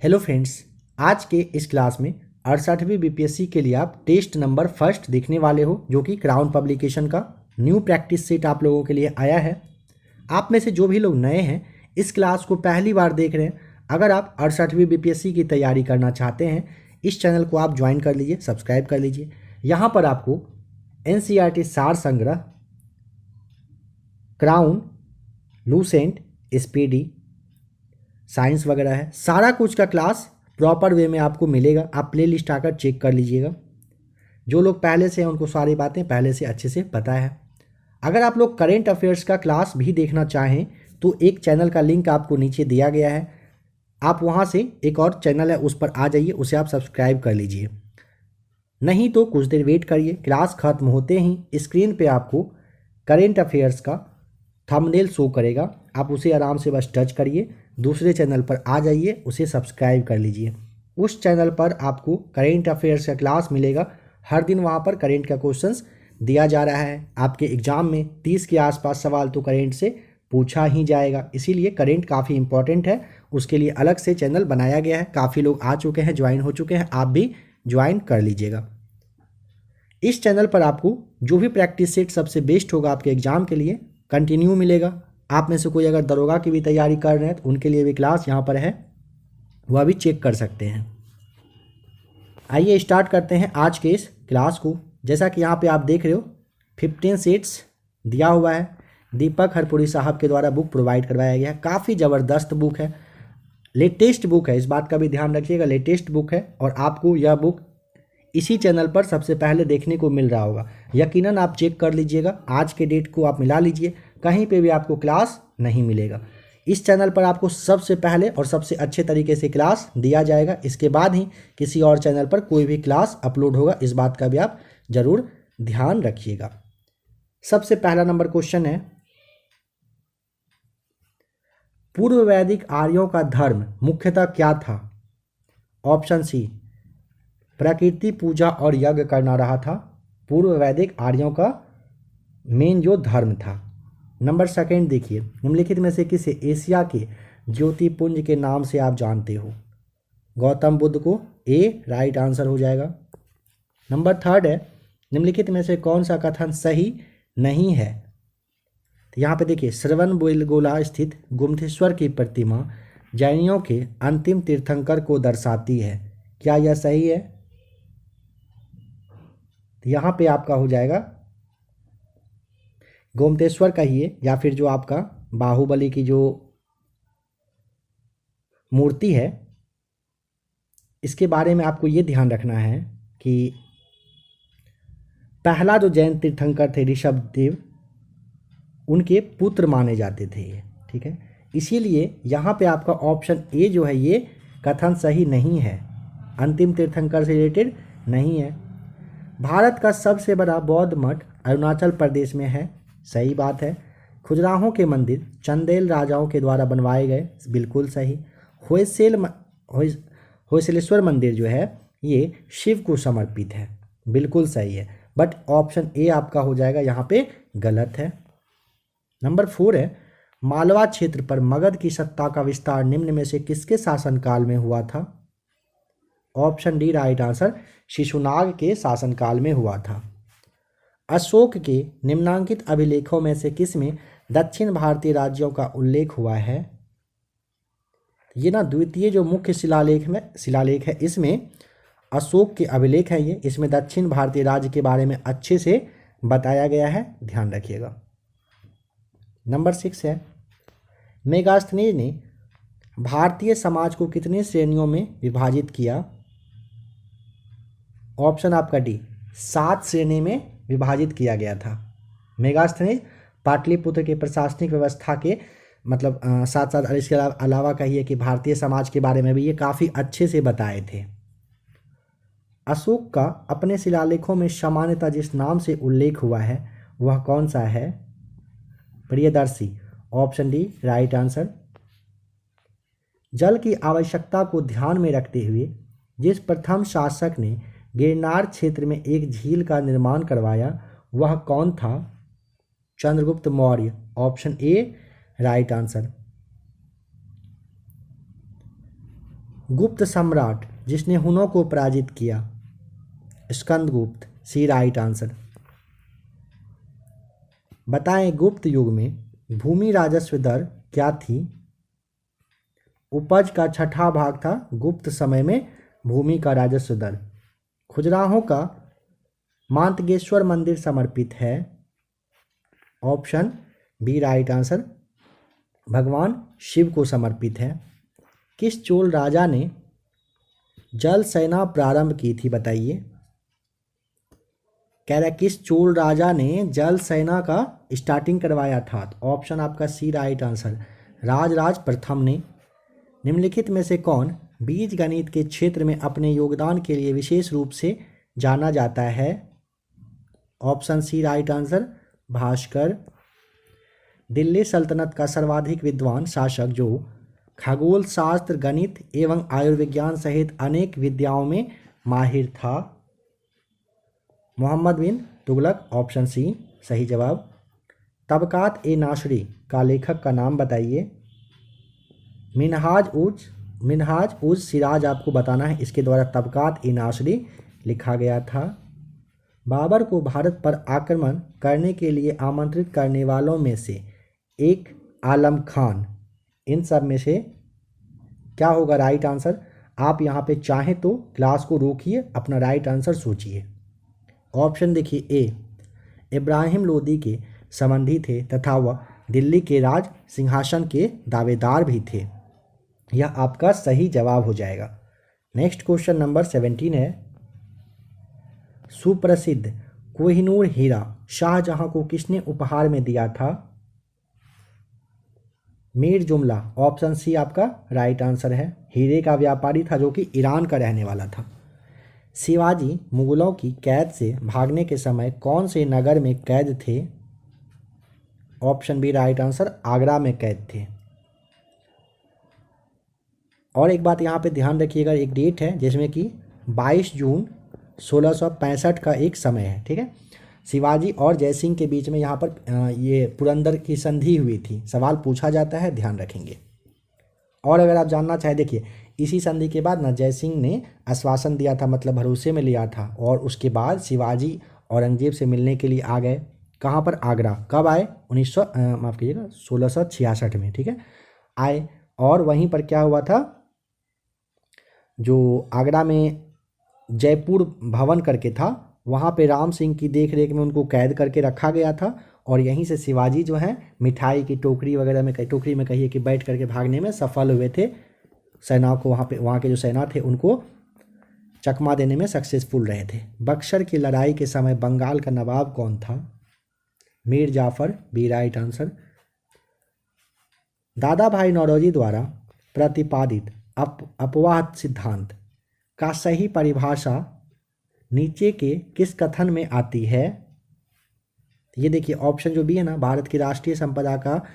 Hello friends, आज के इस क्लास में 68वीं बीपीएससी के लिए आप टेस्ट नंबर फर्स्ट देखने वाले हो, जो कि क्राउन पब्लिकेशन का न्यू प्रैक्टिस सेट आप लोगों के लिए आया है। आप में से जो भी लोग नए हैं, इस क्लास को पहली बार देख रहे हैं, अगर आप 68वीं बीपीएससी की तैयारी करना चाहते हैं, इस चैनल को आप ज्वाइन कर लीजिए, सब्सक्राइब कर लीजिए। यहाँ पर आपको एनसीईआरटी सार संग्रह, क्राउन, लूसेंट, स्पीडी, साइंस वगैरह है, सारा कुछ का क्लास प्रॉपर वे में आपको मिलेगा। आप प्ले लिस्ट आकर चेक कर लीजिएगा। जो लोग पहले से हैं उनको सारी बातें पहले से अच्छे से पता है। अगर आप लोग करेंट अफेयर्स का क्लास भी देखना चाहें तो एक चैनल का लिंक आपको नीचे दिया गया है, आप वहाँ से एक और चैनल है उस पर आ जाइए, उसे आप सब्सक्राइब कर लीजिए। नहीं तो कुछ देर वेट करिए, क्लास खत्म होते ही स्क्रीन पे आपको करेंट अफेयर्स का थंबनेल शो करेगा, आप उसे आराम से बस टच करिए, दूसरे चैनल पर आ जाइए, उसे सब्सक्राइब कर लीजिए। उस चैनल पर आपको करेंट अफेयर्स का क्लास मिलेगा। हर दिन वहाँ पर करेंट का क्वेश्चंस दिया जा रहा है। आपके एग्जाम में 30 के आसपास सवाल तो करेंट से पूछा ही जाएगा, इसीलिए करेंट काफ़ी इंपॉर्टेंट है। उसके लिए अलग से चैनल बनाया गया है। काफ़ी लोग आ चुके हैं, ज्वाइन हो चुके हैं, आप भी ज्वाइन कर लीजिएगा। इस चैनल पर आपको जो भी प्रैक्टिस सेट सबसे बेस्ट होगा आपके एग्जाम के लिए कंटिन्यू मिलेगा। आप में से कोई अगर दरोगा की भी तैयारी कर रहे हैं तो उनके लिए भी क्लास यहाँ पर है, वह भी चेक कर सकते हैं। आइए स्टार्ट करते हैं आज के इस क्लास को। जैसा कि यहाँ पे आप देख रहे हो 15 सेट्स दिया हुआ है। दीपक हरपुरी साहब के द्वारा बुक प्रोवाइड करवाया गया है। काफ़ी ज़बरदस्त बुक है, लेटेस्ट बुक है, इस बात का भी ध्यान रखिएगा, लेटेस्ट बुक है और आपको यह बुक इसी चैनल पर सबसे पहले देखने को मिल रहा होगा। यकीनन आप चेक कर लीजिएगा, आज के डेट को आप मिला लीजिए, कहीं पे भी आपको क्लास नहीं मिलेगा। इस चैनल पर आपको सबसे पहले और सबसे अच्छे तरीके से क्लास दिया जाएगा। इसके बाद ही किसी और चैनल पर कोई भी क्लास अपलोड होगा, इस बात का भी आप जरूर ध्यान रखिएगा। सबसे पहला नंबर क्वेश्चन है, पूर्व वैदिक आर्यों का धर्म मुख्यतः क्या था? ऑप्शन सी, प्रकृति पूजा और यज्ञ करना रहा था। पूर्व वैदिक आर्यों का मेन जो धर्म था। नंबर सेकंड देखिए, निम्नलिखित में से किसे एशिया के ज्योतिपुंज के नाम से आप जानते हो? गौतम बुद्ध को, ए राइट आंसर हो जाएगा। नंबर थर्ड है, निम्नलिखित में से कौन सा कथन सही नहीं है? तो यहाँ पे देखिए, श्रवणबेलगोला स्थित गुम्थेश्वर की प्रतिमा जैनियों के अंतिम तीर्थंकर को दर्शाती है, क्या यह सही है? तो यहाँ पे आपका हो जाएगा गोमतेश्वर कहिए, या फिर जो आपका बाहुबली की जो मूर्ति है, इसके बारे में आपको ये ध्यान रखना है कि पहला जो जैन तीर्थंकर थे ऋषभदेव, उनके पुत्र माने जाते थे ये, ठीक है। इसीलिए यहाँ पे आपका ऑप्शन ए जो है ये कथन सही नहीं है, अंतिम तीर्थंकर से रिलेटेड नहीं है। भारत का सबसे बड़ा बौद्ध मठ अरुणाचल प्रदेश में है, सही बात है। खजुराहो के मंदिर चंदेल राजाओं के द्वारा बनवाए गए, बिल्कुल सही। होयसलेश्वर मंदिर जो है ये शिव को समर्पित है, बिल्कुल सही है। बट ऑप्शन ए आपका हो जाएगा यहाँ पे गलत है। नंबर 4 है, मालवा क्षेत्र पर मगध की सत्ता का विस्तार निम्न में से किसके शासनकाल में हुआ था? Option D right answer, Shishunaga के शासनकाल में हुआ था। अशोक के निम्नांकित अभिलेखों में से किसमें दक्षिण भारतीय राज्यों का उल्लेख हुआ है? ये ना द्वितीय जो मुख्य शिलालेख है, इसमें अशोक के अभिलेख है ये, इसमें दक्षिण भारतीय राज्य के बारे में अच्छे से बताया गया है, ध्यान रखिएगा। नंबर 6 है, मेगास्थनीज ने भारतीय समाज को कितनी श्रेणियों में विभाजित किया? ऑप्शन आपका डी, 7 श्रेणी में विभाजित किया गया था। मेगास्थनीज पाटलिपुत्र के प्रशासनिक व्यवस्था के मतलब साथ साथ इसके अलावा कहिए कि भारतीय समाज के बारे में भी ये काफ़ी अच्छे से बताए थे। अशोक का अपने शिलालेखों में सामान्यतः जिस नाम से उल्लेख हुआ है वह कौन सा है? Priyadarshi, option D right answer. जल की आवश्यकता को ध्यान में रखते हुए जिस प्रथम शासक ने गिरनार क्षेत्र में एक झील का निर्माण करवाया वह कौन था? Chandragupta Maurya, option A right answer. गुप्त सम्राट जिसने हुनों को पराजित किया? स्कंदगुप्त, सी राइट आंसर। बताएं गुप्त युग में भूमि राजस्व दर क्या थी? उपज का छठा भाग था गुप्त समय में भूमि का राजस्व दर। खजुराहो का मांतगेश्वर मंदिर समर्पित है? ऑप्शन बी राइट आंसर, भगवान शिव को समर्पित है। किस चोल राजा ने जल सेना प्रारंभ की थी? बताइए। कह रहा है किस चोल राजा ने जल सेना का स्टार्टिंग करवाया था? तो ऑप्शन आपका सी राइट आंसर, राजराज प्रथम ने। निम्नलिखित में से कौन बीज गणित के क्षेत्र में अपने योगदान के लिए विशेष रूप से जाना जाता है? Option C right answer, Bhaskar. Delhi सल्तनत का सर्वाधिक विद्वान शासक जो खगोल शास्त्र, गणित एवं आयुर्विज्ञान सहित अनेक विद्याओं में माहिर था? मोहम्मद बिन तुगलक, ऑप्शन सी सही जवाब। तबकात ए नासरी का लेखक का नाम बताइए। मिनहाज उज सिराज आपको बताना है, इसके द्वारा तबकात ए नासरी लिखा गया था। बाबर को भारत पर आक्रमण करने के लिए आमंत्रित करने वालों में से एक आलम खान, इन सब में से क्या होगा राइट आंसर? आप यहाँ पे चाहें तो क्लास को रोकिए, अपना राइट आंसर सोचिए। ऑप्शन देखिए, ए इब्राहिम लोदी के संबंधी थे तथा वह दिल्ली के राज सिंहासन के दावेदार भी थे। यह आपका सही जवाब हो जाएगा। नेक्स्ट क्वेश्चन नंबर 17 है। सुप्रसिद्ध कोहिनूर हीरा शाहजहां को किसने उपहार में दिया था? मीर जुमला, ऑप्शन सी आपका राइट आंसर है। हीरे का व्यापारी था जो कि ईरान का रहने वाला था। शिवाजी मुगलों की कैद से भागने के समय कौन से नगर में कैद थे? Option B right answer, Agra में कैद थे। और एक बात यहाँ पे ध्यान रखिएगा, एक डेट है जिसमें कि 22 जून 1665 का एक समय है, ठीक है। शिवाजी और जयसिंह के बीच में यहाँ पर ये पुरंदर की संधि हुई थी। सवाल पूछा जाता है, ध्यान रखेंगे। और अगर आप जानना चाहें, देखिए इसी संधि के बाद ना जयसिंह ने आश्वासन दिया था, मतलब भरोसे में लिया था, और उसके बाद शिवाजी औरंगजेब से मिलने के लिए आ गए। कहाँ पर? आगरा। कब आए? 1666 में, ठीक है, आए। और वहीं पर क्या हुआ था, जो आगरा में जयपुर भवन करके था, वहाँ पे राम सिंह की देख रेख में उनको कैद करके रखा गया था। और यहीं से शिवाजी जो है मिठाई की टोकरी वगैरह में, टोकरी में कहिए कि बैठ करके भागने में सफल हुए थे। सेनाओं को वहाँ के जो सेना थे उनको चकमा देने में सक्सेसफुल रहे थे। बक्सर की लड़ाई के समय बंगाल का नवाब कौन था? Mir Jafar, B right answer. Dadabhai Naoroji द्वारा प्रतिपादित अपवाद सिद्धांत का सही परिभाषा नीचे के किस कथन में आती है? ये देखिए ऑप्शन जो भी है ना, भारत की राष्ट्रीय संपदा का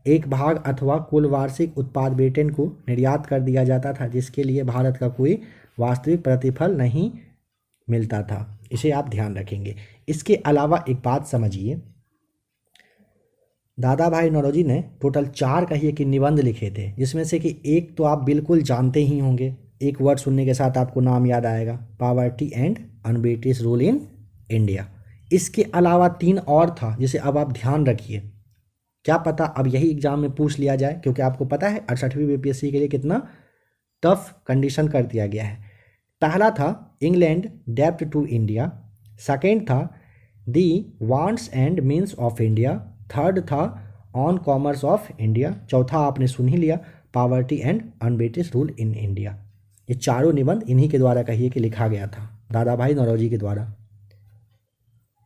एक भाग अथवा कुल वार्षिक उत्पाद ब्रिटेन को निर्यात कर दिया जाता था, जिसके लिए भारत का कोई वास्तविक प्रतिफल नहीं मिलता था। इसे आप ध्यान रखेंगे। इसके अलावा एक बात समझिए, दादा भाई नौरोजी ने टोटल 4 कहिए कि निबंध लिखे थे, जिसमें से कि एक तो आप बिल्कुल जानते ही होंगे, एक वर्ड सुनने के साथ आपको नाम याद आएगा, poverty and unBritish rule in India. इसके अलावा 3 और था, जिसे अब आप ध्यान रखिए। क्या पता अब यही एग्जाम में पूछ लिया जाए, क्योंकि आपको पता है 68वीं बीपीएससी के लिए कितना टफ कंडीशन कर दिया गया है। पहला था इंग्लैंड डेप्ट टू इंडिया, सेकेंड था the wants and means of India, third था ऑन कॉमर्स ऑफ इंडिया, चौथा आपने सुन ही लिया poverty and unBritish rule in India. ये चारों निबंध इन्हीं के द्वारा कहिए कि लिखा गया था, दादा भाई नौरोजी के द्वारा।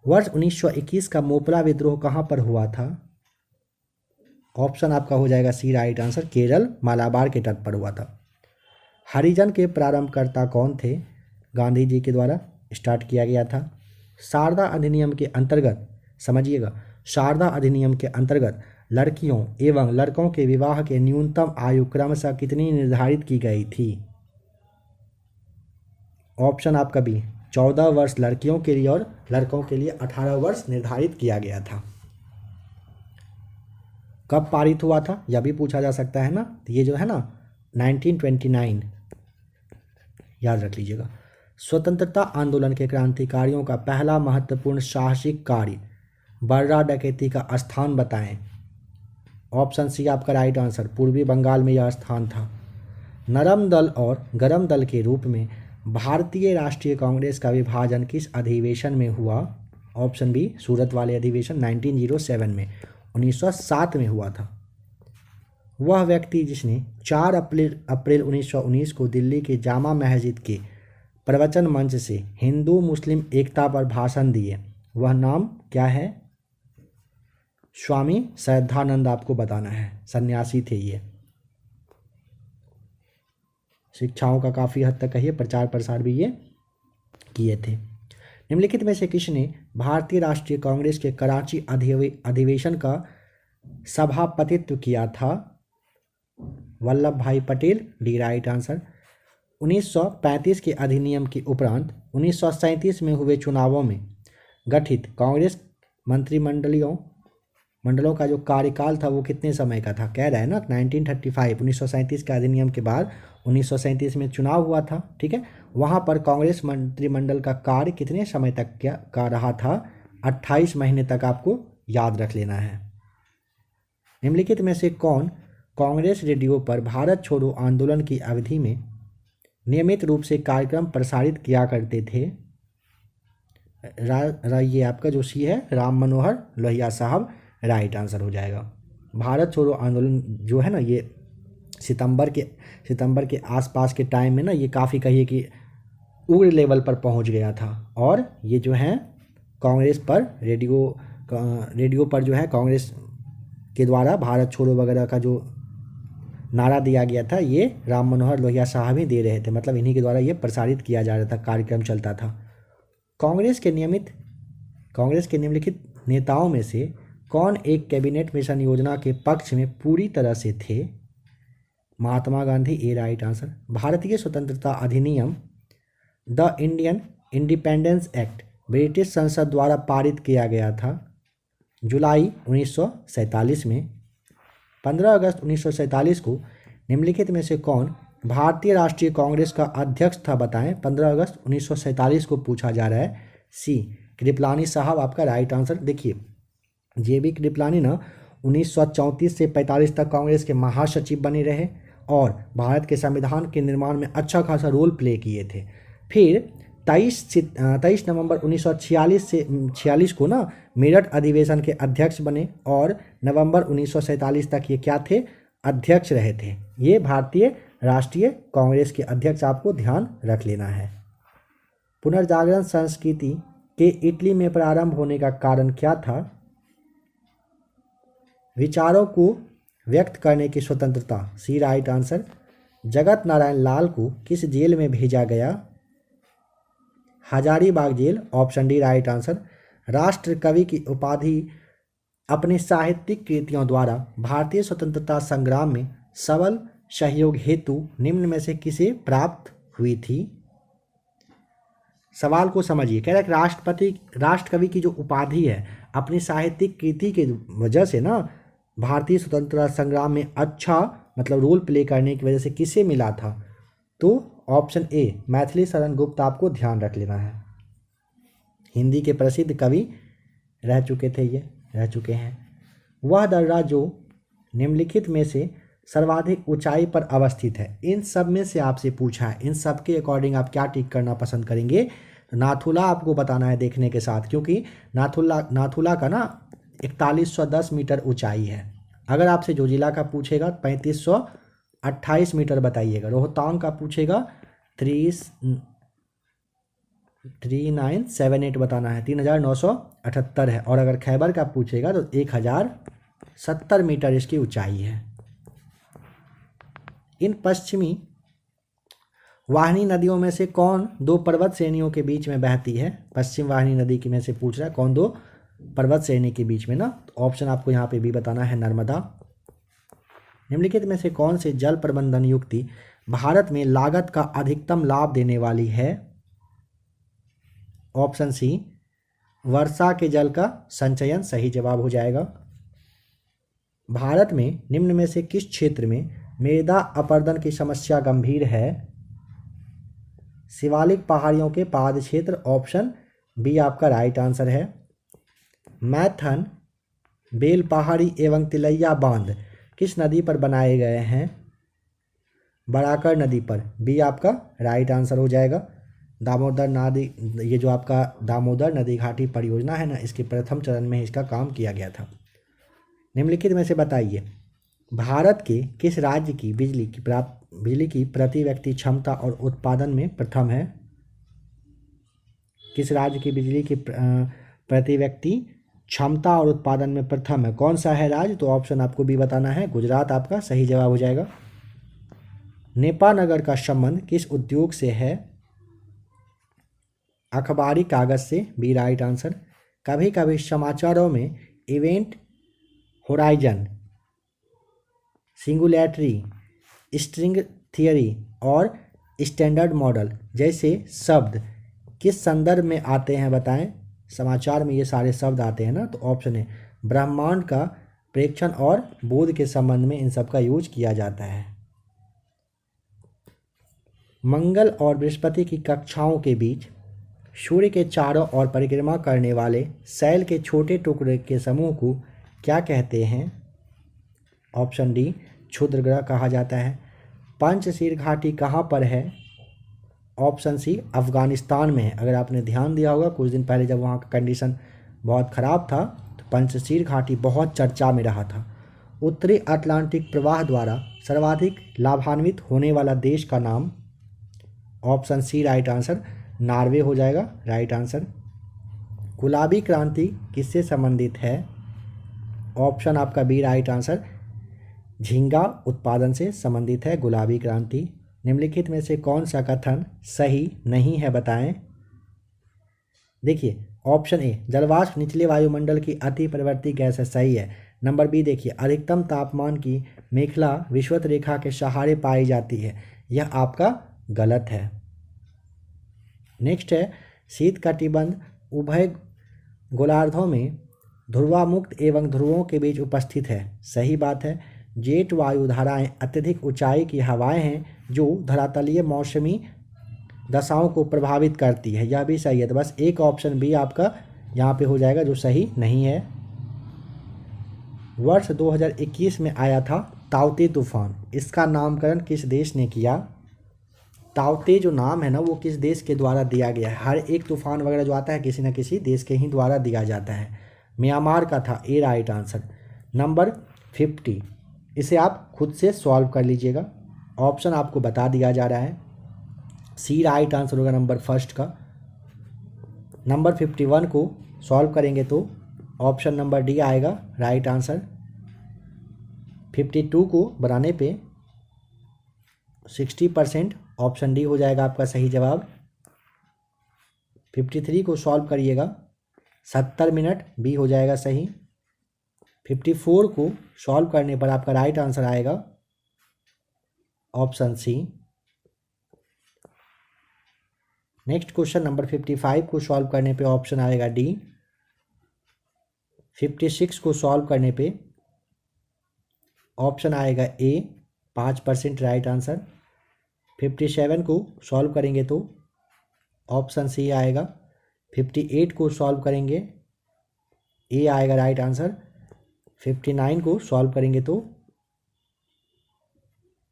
वर्ष 1921 का मोपला विद्रोह कहाँ पर हुआ था? ऑप्शन आपका हो जाएगा सी राइट आंसर, केरल मालाबार के तट पर हुआ था। हरिजन के प्रारंभकर्ता कौन थे? गांधी जी के द्वारा स्टार्ट किया गया था। शारदा अधिनियम के अंतर्गत, समझिएगा, शारदा अधिनियम के अंतर्गत लड़कियों एवं लड़कों के विवाह के न्यूनतम आयु क्रमशः कितनी निर्धारित की गई थी? ऑप्शन आपका बी, 14 वर्ष लड़कियों के लिए और लड़कों के लिए 18 वर्ष निर्धारित किया गया था। कब पारित हुआ था यह भी पूछा जा सकता है ना। तो ये जो है ना 1929 याद रख लीजिएगा। स्वतंत्रता आंदोलन के क्रांतिकारियों का पहला महत्वपूर्ण साहसिक कार्य बर्रा डकैती का स्थान बताएं। ऑप्शन सी आपका राइट आंसर, पूर्वी बंगाल में यह स्थान था। नरम दल और गरम दल के रूप में भारतीय राष्ट्रीय कांग्रेस का विभाजन किस अधिवेशन में हुआ? ऑप्शन बी सूरत वाले अधिवेशन 1907 में, 1907 में हुआ था। वह व्यक्ति जिसने 4 अप्रैल 1919 को दिल्ली के जामा मस्जिद के प्रवचन मंच से हिंदू मुस्लिम एकता पर भाषण दिए, वह नाम क्या है? स्वामी श्रद्धानंद आपको बताना है, सन्यासी थे ये। शिक्षाओं का काफ़ी हद तक कहिए प्रचार प्रसार भी ये किए थे। निम्नलिखित में से किसने भारतीय राष्ट्रीय कांग्रेस के कराची अधिवेशन का सभापतित्व किया था? वल्लभ भाई पटेल, डी राइट आंसर। 1935 के अधिनियम के उपरांत 1937 में हुए चुनावों में गठित कांग्रेस मंडलों का जो कार्यकाल था वो कितने समय का था? कह रहा है ना 1935, 1937 के अधिनियम के बाद 1937 में चुनाव हुआ था, ठीक है। वहाँ पर कांग्रेस मंत्रिमंडल का कार्य कितने समय तक का रहा था? 28 महीने तक आपको याद रख लेना है। निम्नलिखित में से कौन कांग्रेस रेडियो पर भारत छोड़ो आंदोलन की अवधि में नियमित रूप से कार्यक्रम प्रसारित किया करते थे? ये आपका जो सी है राम मनोहर लोहिया साहब, राइट आंसर हो जाएगा। भारत छोड़ो आंदोलन जो है ना ये सितंबर के आसपास के टाइम में ना ये काफ़ी कहिए कि उग्र लेवल पर पहुंच गया था, और ये जो है कांग्रेस पर रेडियो पर जो है कांग्रेस के द्वारा भारत छोड़ो वगैरह का जो नारा दिया गया था ये राम मनोहर लोहिया साहब ही दे रहे थे, मतलब इन्हीं के द्वारा ये प्रसारित किया जा रहा था, कार्यक्रम चलता था। कांग्रेस के निम्नलिखित नेताओं में से कौन एक कैबिनेट मिशन योजना के पक्ष में पूरी तरह से थे? महात्मा गांधी, ए राइट आंसर। भारतीय स्वतंत्रता अधिनियम the Indian independence act British संसद द्वारा पारित किया गया था जुलाई 1947 में। 15 अगस्त 1947 को निम्नलिखित में से कौन भारतीय राष्ट्रीय कांग्रेस का अध्यक्ष था? बताएं। 15 अगस्त 1947 को पूछा जा रहा है। सी कृपलानी साहब आपका राइट आंसर। देखिए JB कृपलानी ना 1934 से 45 तक कांग्रेस के महासचिव बने रहे और भारत के संविधान के निर्माण में अच्छा खासा रोल प्ले किए थे। फिर 23 नवंबर 1946 को ना मेरठ अधिवेशन के अध्यक्ष बने और नवंबर 1947 तक ये क्या थे? अध्यक्ष रहे थे। ये भारतीय राष्ट्रीय कांग्रेस के अध्यक्ष आपको ध्यान रख लेना है। पुनर्जागरण संस्कृति के इटली में प्रारंभ होने का कारण क्या था? विचारों को व्यक्त करने की स्वतंत्रता, सी राइट आंसर। जगत नारायण लाल को किस जेल में भेजा गया? Hazaribagh jail, option D right answer. राष्ट्र कवि की उपाधि अपने साहित्यिक कृतियों द्वारा भारतीय स्वतंत्रता संग्राम में सबल सहयोग हेतु निम्न में से किसे प्राप्त हुई थी? सवाल को समझिए। कह रहा है राष्ट्र कवि की जो उपाधि है अपनी साहित्यिक कृति की वजह से ना भारतीय स्वतंत्रता संग्राम में अच्छा मतलब रोल प्ले करने की वजह से किसे मिला था? तो ऑप्शन ए मैथिली शरण गुप्त आपको ध्यान रख लेना है। हिंदी के प्रसिद्ध कवि रह चुके हैं। वह दर्रा जो निम्नलिखित में से सर्वाधिक ऊंचाई पर अवस्थित है। इन सब में से आपसे पूछा है, इन सब के अकॉर्डिंग आप क्या टिक करना पसंद करेंगे? नाथुला आपको बताना है देखने के साथ, क्योंकि नाथुला का ना 4110 मीटर ऊंचाई है। अगर आपसे जोजिला का पूछेगा 3528 मीटर बताइएगा। रोहतांग का पूछेगा 3978 बताना है, 3978 है। और अगर खैबर का पूछेगा तो 1070 मीटर इसकी ऊंचाई है। इन पश्चिमी वाहिनी नदियों में से कौन दो पर्वत श्रेणियों के बीच में बहती है? पश्चिम वाहिनी नदी की में से पूछ रहा है कौन दो पर्वत श्रेणी के बीच में ना, तो ऑप्शन आपको यहाँ पे भी बताना है नर्मदा। निम्नलिखित में से कौन से जल प्रबंधन युक्ति भारत में लागत का अधिकतम लाभ देने वाली है? ऑप्शन सी वर्षा के जल का संचयन सही जवाब हो जाएगा। भारत में निम्न में से किस क्षेत्र में मृदा अपरदन की समस्या गंभीर है? शिवालिक पहाड़ियों के पाद क्षेत्र, ऑप्शन बी आपका राइट आंसर है। मैथन, बेल पहाड़ी एवं तिलैया बांध किस नदी पर बनाए गए हैं? बराकर नदी पर, बी आपका राइट आंसर हो जाएगा। दामोदर नदी, ये जो आपका दामोदर नदी घाटी परियोजना है ना, इसके प्रथम चरण में इसका काम किया गया था। निम्नलिखित में से बताइए, भारत के किस राज्य की बिजली की प्रति व्यक्ति क्षमता और उत्पादन में प्रथम है? किस राज्य की बिजली की प्रति व्यक्ति क्षमता और उत्पादन में प्रथम है? कौन सा है राज्य? तो ऑप्शन आपको भी बताना है। गुजरात आपका सही जवाब हो जाएगा। नेपानगर का संबंध किस उद्योग से है? अखबारी कागज से, बी राइट आंसर। कभी कभी समाचारों में event horizon, singularity, string theory और स्टैंडर्ड मॉडल जैसे शब्द किस संदर्भ में आते हैं बताएं? समाचार में ये सारे शब्द आते हैं ना, तो ऑप्शन है ब्रह्मांड का प्रेक्षण और बोध के संबंध में इन सब का यूज किया जाता है। मंगल और बृहस्पति की कक्षाओं के बीच सूर्य के चारों ओर परिक्रमा करने वाले शैल के छोटे टुकड़े के समूह को क्या कहते हैं? ऑप्शन डी क्षुद्र ग्रह कहा जाता है। पंचशील घाटी कहाँ पर है? ऑप्शन सी अफगानिस्तान में है। अगर आपने ध्यान दिया होगा कुछ दिन पहले जब वहाँ का कंडीशन बहुत ख़राब था तो पंचशील घाटी बहुत चर्चा में रहा था। उत्तरी अटलांटिक प्रवाह द्वारा सर्वाधिक लाभान्वित होने वाला देश का नाम? Option C right answer, Norway हो जाएगा राइट आंसर। गुलाबी क्रांति किससे संबंधित है? ऑप्शन आपका बी राइट आंसर, झींगा उत्पादन से संबंधित है गुलाबी क्रांति। निम्नलिखित में से कौन सा कथन सही नहीं है बताएं? देखिए ऑप्शन ए जलवाष्प निचले वायुमंडल की अति परिवर्ती गैस है, सही है। नंबर बी देखिए अधिकतम तापमान की मेखला विषुवत रेखा के सहारे पाई जाती है, यह आपका गलत है। नेक्स्ट है शीत कटिबंध उभय गोलार्धों में ध्रुवामुक्त एवं ध्रुवों के बीच उपस्थित है, सही बात है। जेट वायु धाराएं अत्यधिक ऊंचाई की हवाएं हैं जो धरातलीय मौसमी दशाओं को प्रभावित करती है, यह भी सही है। तो बस एक ऑप्शन बी आपका यहाँ पे हो जाएगा जो सही नहीं है। वर्ष 2021 में आया था ताउते तूफान, इसका नामकरण किस देश ने किया? ताउते जो नाम है ना वो किस देश के द्वारा दिया गया है? हर एक तूफान वगैरह जो आता है किसी न किसी देश के ही द्वारा दिया जाता है। म्यांमार का था, ए राइट आंसर। नंबर 50, इसे आप खुद से सॉल्व कर लीजिएगा, ऑप्शन आपको बता दिया जा रहा है। सी राइट आंसर होगा नंबर फर्स्ट का। नंबर 51 को सॉल्व करेंगे तो ऑप्शन नंबर डी आएगा राइट आंसर। 52 को बनाने पे 60% ऑप्शन डी हो जाएगा आपका सही जवाब। 53 को सॉल्व करिएगा 70 मिनट, बी हो जाएगा सही। 54 को सॉल्व करने पर आपका राइट आंसर आएगा option C. Next question number 55 को सॉल्व करने पे ऑप्शन आएगा डी। 56 को सॉल्व करने पे ऑप्शन आएगा ए, 5% राइट आंसर। 57 को सॉल्व करेंगे तो ऑप्शन सी आएगा। 58 को सॉल्व करेंगे ए आएगा राइट आंसर। 59 को सॉल्व करेंगे तो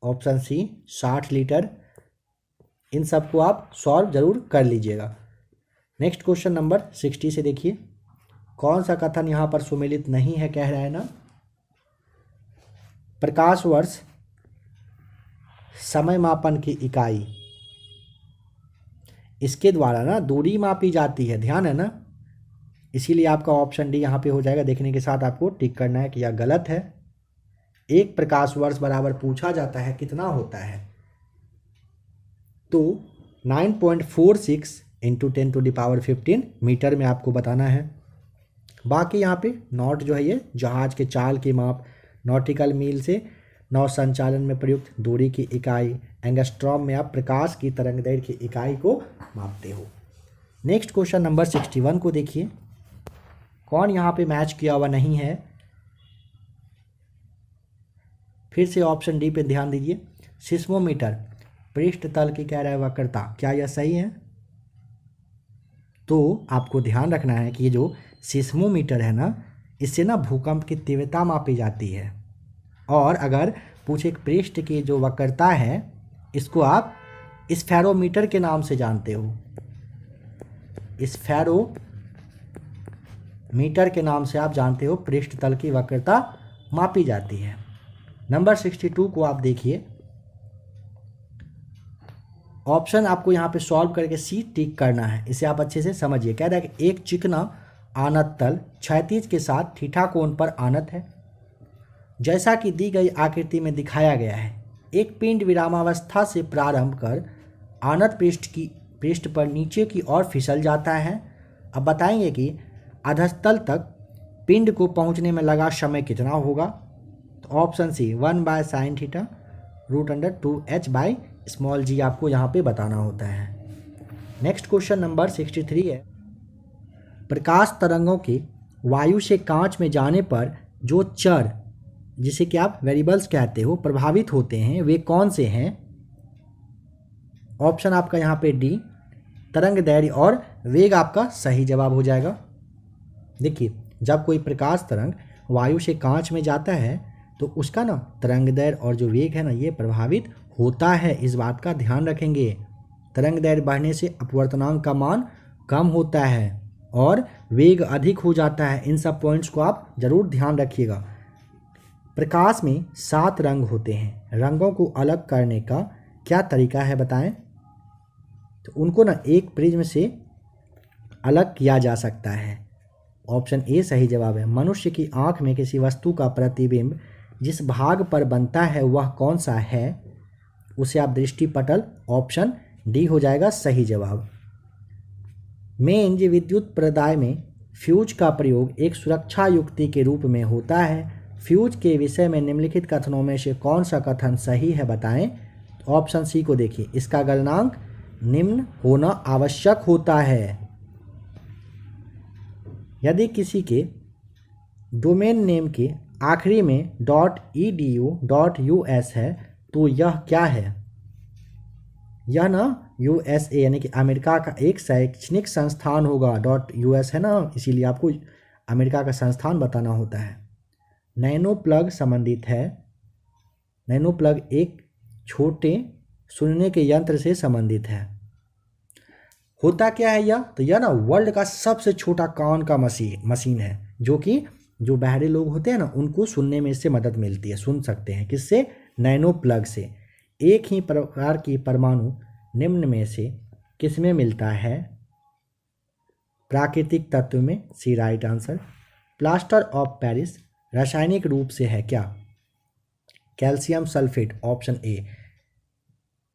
ऑप्शन सी 60 लीटर। इन सबको आप सॉल्व जरूर कर लीजिएगा। नेक्स्ट क्वेश्चन नंबर 60 से देखिए, कौन सा कथन यहाँ पर सुमेलित नहीं है कह रहा है ना? प्रकाश वर्ष समय मापन की इकाई, इसके द्वारा ना दूरी मापी जाती है, ध्यान है ना, इसीलिए आपका ऑप्शन डी यहाँ पे हो जाएगा। देखने के साथ आपको टिक करना है कि यह गलत है। एक प्रकाश वर्ष बराबर पूछा जाता है कितना होता है, तो 9.46 × 10⁻15 मीटर में आपको बताना है। बाकी यहाँ पे नॉट जो है ये जहाज के चाल की माप, नॉटिकल मील से नौ संचालन में प्रयुक्त दूरी की इकाई, एंगस्ट्रॉम में आप प्रकाश की तरंगदैर्घ्य की इकाई को मापते हो। नेक्स्ट क्वेश्चन नंबर 61 को देखिए, कौन यहाँ पे मैच किया हुआ नहीं है? फिर से ऑप्शन डी पे ध्यान दीजिए। सिस्मोमीटर पृष्ठ तल की कह रहा है वक्रता, क्या यह सही है? तो आपको ध्यान रखना है कि ये जो सिस्मोमीटर है ना, इससे ना भूकंप की तीव्रता मापी जाती है। और अगर पूछे पृष्ठ की जो वक्रता है, इसको आप स्फेरोमीटर के नाम से जानते हो। स्फेरोमीटर के नाम से आप जानते हो पृष्ठ तल की वक्रता मापी जाती है। नंबर 62 को आप देखिए। ऑप्शन आपको यहाँ पे सॉल्व करके सी टिक करना है, इसे आप अच्छे से समझिए। कह रहा है कि एक चिकना आनत तल क्षैतिज के साथ थीटा कोण पर आनत है, जैसा कि दी गई आकृति में दिखाया गया है। एक पिंड विरामावस्था से प्रारंभ कर आनत पृष्ठ पर नीचे की ओर फिसल जाता है। अब बताएंगे कि अधस्तल तक पिंड को पहुंचने में लगा समय कितना होगा। तो option C 1/sin theta √2h/, आपको यहाँ पे बताना होता है। नेक्स्ट क्वेश्चन नंबर 63 है। प्रकाश तरंगों के वायु से कांच में जाने पर जो चर, जिसे कि आप वेरिएबल्स कहते हो, प्रभावित होते हैं, वे कौन से हैं? ऑप्शन आपका यहाँ पे डी, तरंग दैर्घ्य और वेग आपका सही जवाब हो जाएगा। देखिए, जब कोई प्रकाश तरंग वायु से कांच में जाता है तो उसका ना तरंग दैर्घ्य और जो वेग है ना, ये प्रभावित होता है। इस बात का ध्यान रखेंगे। तरंग दैर्घ्य बढ़ने से अपवर्तनांक का मान कम होता है और वेग अधिक हो जाता है। इन सब पॉइंट्स को आप जरूर ध्यान रखिएगा। प्रकाश में 7 रंग होते हैं। रंगों को अलग करने का क्या तरीका है बताएं? तो उनको ना एक प्रिज्म से अलग किया जा सकता है। ऑप्शन ए सही जवाब है। मनुष्य की आंख में किसी वस्तु का प्रतिबिंब जिस भाग पर बनता है वह कौन सा है? उसे आप दृष्टिपटल, ऑप्शन डी हो जाएगा सही जवाब। मेंज विद्युत प्रदाय में फ्यूज का प्रयोग एक सुरक्षा युक्ति के रूप में होता है। फ्यूज के विषय में निम्नलिखित कथनों में से कौन सा कथन सही है बताएं? ऑप्शन सी को देखिए। इसका गलनांक निम्न होना आवश्यक होता है। यदि किसी के डोमेन नेम के आखिरी में .edu.us है तो यह क्या है? यह ना USA यानी कि अमेरिका का एक शैक्षणिक संस्थान होगा। .us है ना, इसीलिए आपको अमेरिका का संस्थान बताना होता है। नैनो प्लग संबंधित है। नैनो प्लग एक छोटे सुनने के यंत्र से संबंधित है। होता क्या है यह? तो यह ना वर्ल्ड का सबसे छोटा कान का मशीन है, जो कि जो बहरे लोग होते हैं ना, उनको सुनने में इससे मदद मिलती है, सुन सकते हैं। किससे? नैनो प्लग से। एक ही प्रकार की परमाणु निम्न में से किसमें मिलता है? प्राकृतिक तत्व में, C right answer. Plaster of Paris रासायनिक रूप से है क्या? Calcium sulphate, option A.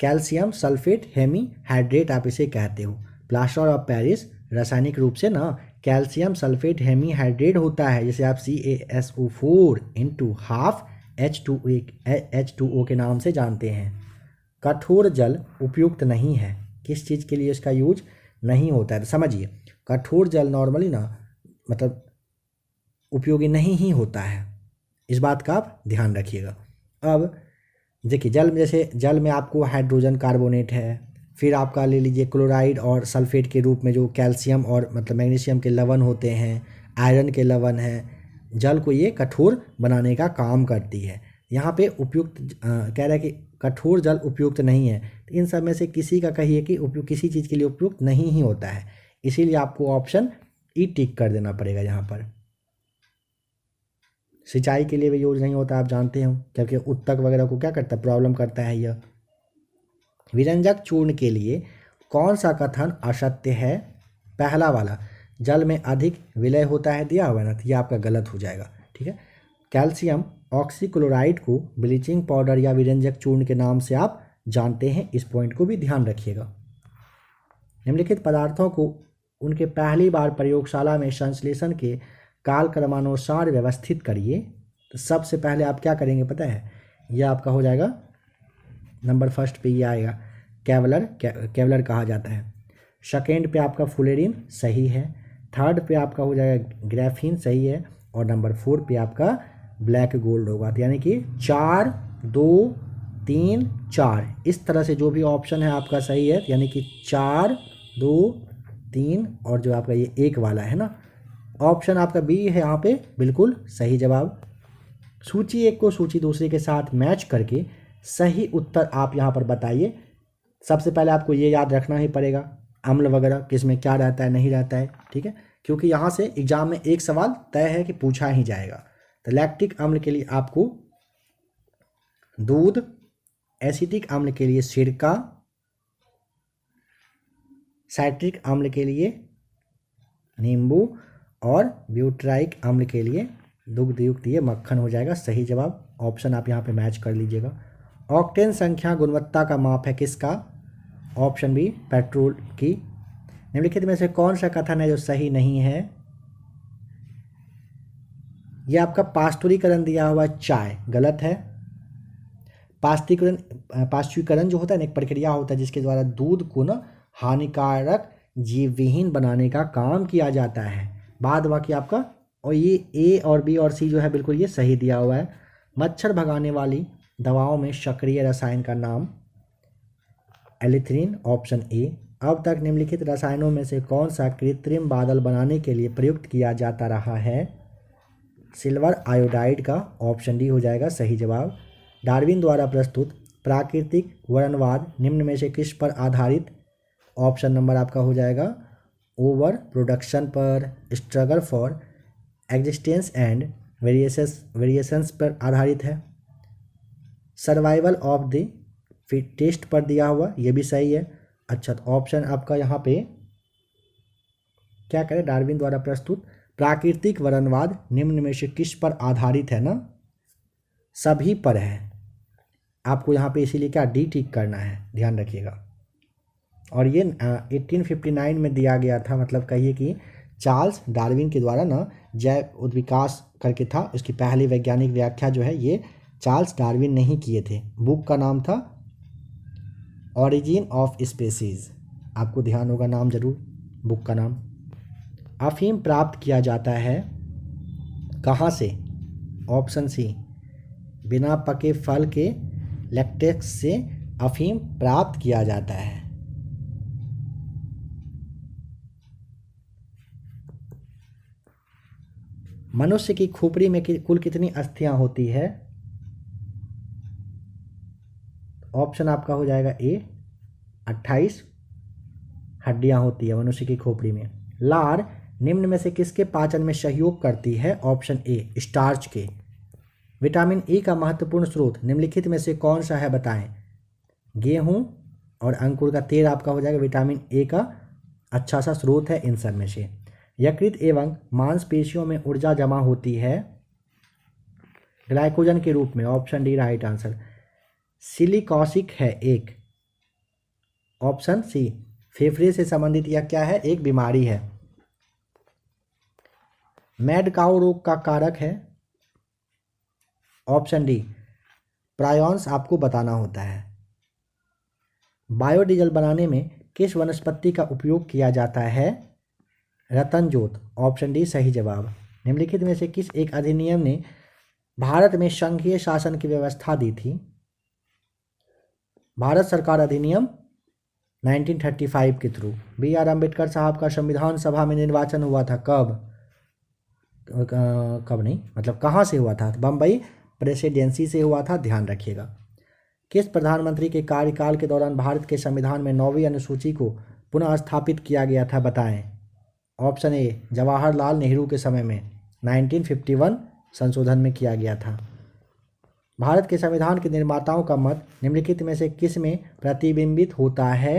Calcium sulphate hemihydrate आप इसे कहते हो। प्लास्टर ऑफ पेरिस रासायनिक रूप से ना कैल्शियम सल्फेट हेमीहाइड्रेट होता है, जिसे आप CaSO4 × हाफ H2O के नाम से जानते हैं। कठोर जल उपयुक्त नहीं है। किस चीज़ के लिए इसका यूज नहीं होता है? तो समझिए, कठोर जल नॉर्मली ना मतलब उपयोगी नहीं ही होता है। इस बात का आप ध्यान रखिएगा। अब देखिए, जल में जैसे जल में आपको हाइड्रोजन कार्बोनेट है, फिर आपका ले लीजिए क्लोराइड और सल्फेट के रूप में जो कैल्शियम और मतलब मैग्नीशियम के लवण होते हैं, आयरन के लवण हैं। जल को ये कठोर बनाने का काम करती है। यहाँ पे उपयुक्त कह रहा है कि कठोर जल उपयुक्त नहीं है। तो इन सब में से किसी का कहिए कि उपयुक्त किसी चीज़ के लिए उपयुक्त नहीं ही होता है, इसीलिए आपको ऑप्शन ई टिक कर देना पड़ेगा यहाँ पर। सिंचाई के लिए भी यूज नहीं होता, आप जानते हो, क्योंकि उत्तक वगैरह को क्या करता है, प्रॉब्लम करता है यह। विरंजक चूर्ण के लिए कौन सा कथन असत्य है? पहला वाला, जल में अधिक विलय होता है, दिया हुआ है ना, तो यह आपका गलत हो जाएगा। ठीक है। कैल्शियम ऑक्सीक्लोराइड को ब्लीचिंग पाउडर या विरंजक चूर्ण के नाम से आप जानते हैं, इस पॉइंट को भी ध्यान रखिएगा। निम्नलिखित पदार्थों को उनके पहली बार प्रयोगशाला में संश्लेषण के कालक्रमानुसार व्यवस्थित करिए। तो सबसे पहले आप क्या करेंगे पता है? यह आपका हो जाएगा नंबर फर्स्ट पे, ये आएगा केवलर कहा जाता है। सेकेंड पे आपका फुलेरिन सही है। थर्ड पे आपका हो जाएगा ग्राफीन सही है। और नंबर 4 पे आपका ब्लैक गोल्ड होगा। तो यानी कि 4, 2, 3 4, इस तरह से जो भी ऑप्शन है आपका सही है, यानी कि 4 2 3 और जो आपका ये 1 वाला है ना, ऑप्शन आपका बी है यहाँ पे बिल्कुल सही जवाब। सूची एक को सूची दूसरे के साथ मैच करके सही उत्तर आप यहाँ पर बताइए। सबसे पहले आपको ये याद रखना ही पड़ेगा अम्ल वगैरह किस में क्या रहता है नहीं रहता है, ठीक है, क्योंकि यहाँ से एग्जाम में एक सवाल तय है कि पूछा ही जाएगा। तो लैक्टिक अम्ल के लिए आपको दूध, एसिटिक अम्ल के लिए सिरका, साइट्रिक अम्ल के लिए नींबू और ब्यूटराइक अम्ल के लिए दुग्धयुक्त ये मक्खन हो जाएगा सही जवाब। ऑप्शन आप यहाँ पे मैच कर लीजिएगा। ऑक्टेन संख्या गुणवत्ता का माप है किसका? ऑप्शन बी पेट्रोल की। निम्नलिखित में से कौन सा कथन है जो सही नहीं है? यह आपका पास्तुरीकरण दिया हुआ चाय गलत है। पाश्चुरीकरण जो होता है ना, एक प्रक्रिया होता है जिसके द्वारा दूध को ना हानिकारक जीवविहीन बनाने का काम किया जाता है। बाद बाकी आपका, और ये ए और बी और सी जो है बिल्कुल ये सही दिया हुआ है। मच्छर भगाने वाली दवाओं में सक्रिय रसायन का नाम एलिथ्रीन, ऑप्शन ए। अब तक निम्नलिखित रसायनों में से कौन सा कृत्रिम बादल बनाने के लिए प्रयुक्त किया जाता रहा है? सिल्वर आयोडाइड का, ऑप्शन डी हो जाएगा सही जवाब। डार्विन द्वारा प्रस्तुत प्राकृतिक वर्णवाद निम्न में से किस पर आधारित? ऑप्शन नंबर आपका हो जाएगा ओवर प्रोडक्शन पर, struggle for existence and variations पर आधारित है। सर्वाइवल ऑफ द फिटेस्ट पर दिया हुआ, ये भी सही है। अच्छा, तो ऑप्शन आपका यहाँ पे क्या करें? डार्विन द्वारा प्रस्तुत प्राकृतिक वर्णवाद निम्न में से किस पर आधारित है ना? सभी पर है। आपको यहाँ पे इसीलिए क्या डी टिक करना है, ध्यान रखिएगा। और ये 1859 में दिया गया था, मतलब कहिए कि चार्ल्स डार्विन के द्वारा ना जैव उद्विकास करके था, उसकी पहली वैज्ञानिक व्याख्या जो है ये चार्ल्स डार्विन ने ही किए थे। बुक का नाम था ऑरिजिन ऑफ स्पेसीज, आपको ध्यान होगा नाम जरूर बुक का नाम। अफीम प्राप्त किया जाता है कहाँ से? ऑप्शन सी बिना पके फल के लैक्टेक्स से अफीम प्राप्त किया जाता है। मनुष्य की खोपड़ी में कुल कितनी अस्थियां होती है? ऑप्शन आपका हो जाएगा ए 28 हड्डियां होती है मनुष्य की खोपड़ी में। लार निम्न में से किसके पाचन में सहयोग करती है? ऑप्शन ए स्टार्च के। विटामिन ई का महत्वपूर्ण स्रोत निम्नलिखित में से कौन सा है बताएं? गेहूं और अंकुर का तेल आपका हो जाएगा विटामिन ए का अच्छा सा स्रोत है इन सब में से। यकृत एवं मांसपेशियों में ऊर्जा जमा होती है ग्लाइकोजन के रूप में, ऑप्शन डी राइट आंसर। सिलिकॉसिक है एक, ऑप्शन सी फेफड़े से संबंधित यह क्या है? एक बीमारी है। मैड काउ रोग का कारक है, ऑप्शन डी प्रायॉन्स आपको बताना होता है। बायोडीजल बनाने में किस वनस्पति का उपयोग किया जाता है? रतनजोत, ऑप्शन डी सही जवाब। निम्नलिखित में से किस एक अधिनियम ने भारत में संघीय शासन की व्यवस्था दी थी? भारत सरकार अधिनियम 1935 के थ्रू। बी आर अम्बेडकर साहब का संविधान सभा में निर्वाचन हुआ था कब? कब नहीं, मतलब कहाँ से हुआ था? बम्बई प्रेसिडेंसी से हुआ था, ध्यान रखिएगा। किस प्रधानमंत्री के कार्यकाल के दौरान भारत के संविधान में 9वीं अनुसूची को पुनः स्थापित किया गया था बताएं? ऑप्शन ए जवाहरलाल नेहरू के समय में 1951 संशोधन में किया गया था। भारत के संविधान के निर्माताओं का मत निम्नलिखित में से किस में प्रतिबिंबित होता है?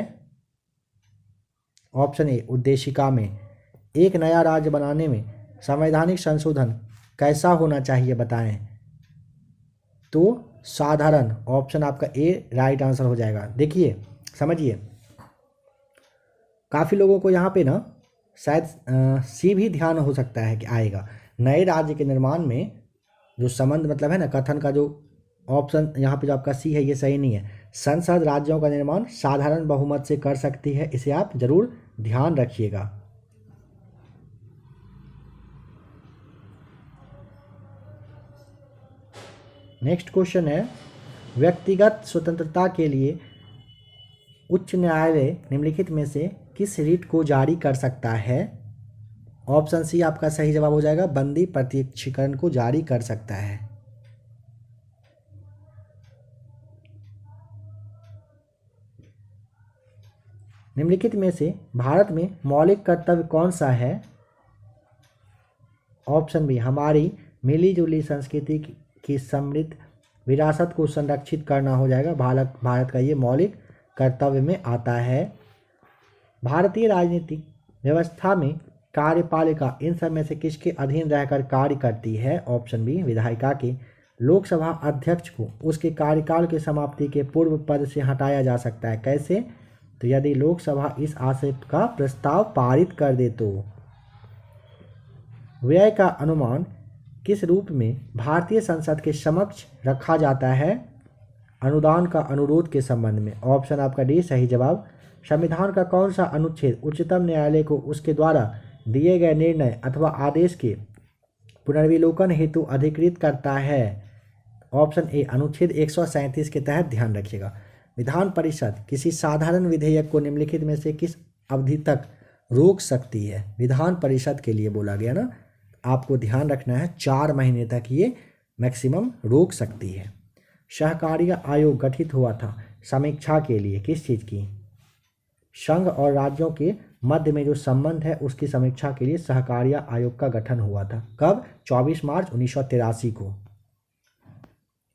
ऑप्शन ए उद्देशिका में। एक नया राज्य बनाने में संवैधानिक संशोधन कैसा होना चाहिए बताएं? तो साधारण, ऑप्शन आपका ए राइट आंसर हो जाएगा। देखिए समझिए, काफ़ी लोगों को यहाँ पे ना शायद सी भी ध्यान हो सकता है कि आएगा। नए राज्य के निर्माण में जो संबंध मतलब है ना कथन का, जो ऑप्शन यहाँ पे जो आपका सी है ये सही नहीं है। संसद राज्यों का निर्माण साधारण बहुमत से कर सकती है, इसे आप जरूर ध्यान रखिएगा। नेक्स्ट क्वेश्चन है, व्यक्तिगत स्वतंत्रता के लिए उच्च न्यायालय निम्नलिखित में से किस रिट को जारी कर सकता है? ऑप्शन सी आपका सही जवाब हो जाएगा, बंदी प्रत्यक्षीकरण को जारी कर सकता है। निम्नलिखित में से भारत में मौलिक कर्तव्य कौन सा है? ऑप्शन बी, हमारी मिली जुली संस्कृति की समृद्ध विरासत को संरक्षित करना हो जाएगा। भारत का ये मौलिक कर्तव्य में आता है। भारतीय राजनीतिक व्यवस्था में कार्यपालिका इन सब में से किसके अधीन रहकर कार्य करती है? ऑप्शन बी, विधायिका के। लोकसभा अध्यक्ष को उसके कार्यकाल की समाप्ति के पूर्व पद से हटाया जा सकता है। कैसे? तो यदि लोकसभा इस आशय का प्रस्ताव पारित कर दे तो। व्यय का अनुमान किस रूप में भारतीय संसद के समक्ष रखा जाता है? अनुदान का अनुरोध के संबंध में। ऑप्शन आपका डी सही जवाब। संविधान का कौन सा अनुच्छेद उच्चतम न्यायालय को उसके द्वारा दिए गए निर्णय अथवा आदेश के पुनर्विलोकन हेतु अधिकृत करता है? ऑप्शन ए, अनुच्छेद 137 के तहत। ध्यान रखिएगा, विधान परिषद किसी साधारण विधेयक को निम्नलिखित में से किस अवधि तक रोक सकती है? विधान परिषद के लिए बोला गया ना, आपको ध्यान रखना है 4 महीने तक ये मैक्सिमम रोक सकती है। सहकारिता आयोग गठित हुआ था समीक्षा के लिए, किस चीज़ की? संघ और राज्यों के मध्य में जो संबंध है उसकी समीक्षा के लिए सहकारिता आयोग का गठन हुआ था। कब? 24 मार्च 1983 को।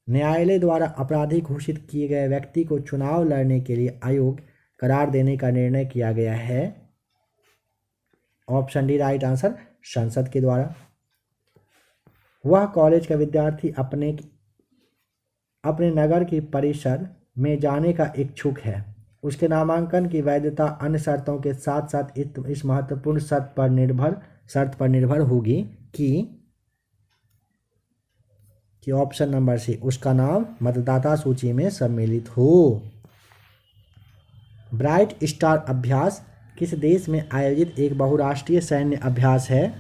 न्यायालय द्वारा अपराधी घोषित किए गए व्यक्ति को चुनाव लड़ने के लिए अयोग्य करार देने का निर्णय किया गया है। ऑप्शन डी राइट आंसर, संसद के द्वारा। वह कॉलेज का विद्यार्थी अपने नगर की परिषद में जाने का इच्छुक है। उसके नामांकन की वैधता अन्य शर्तों के साथ साथ इस महत्वपूर्ण शर्त पर निर्भर होगी कि ऑप्शन नंबर सी, उसका नाम मतदाता सूची में सम्मिलित हो। ब्राइट स्टार अभ्यास किस देश में आयोजित एक बहुराष्ट्रीय सैन्य अभ्यास है?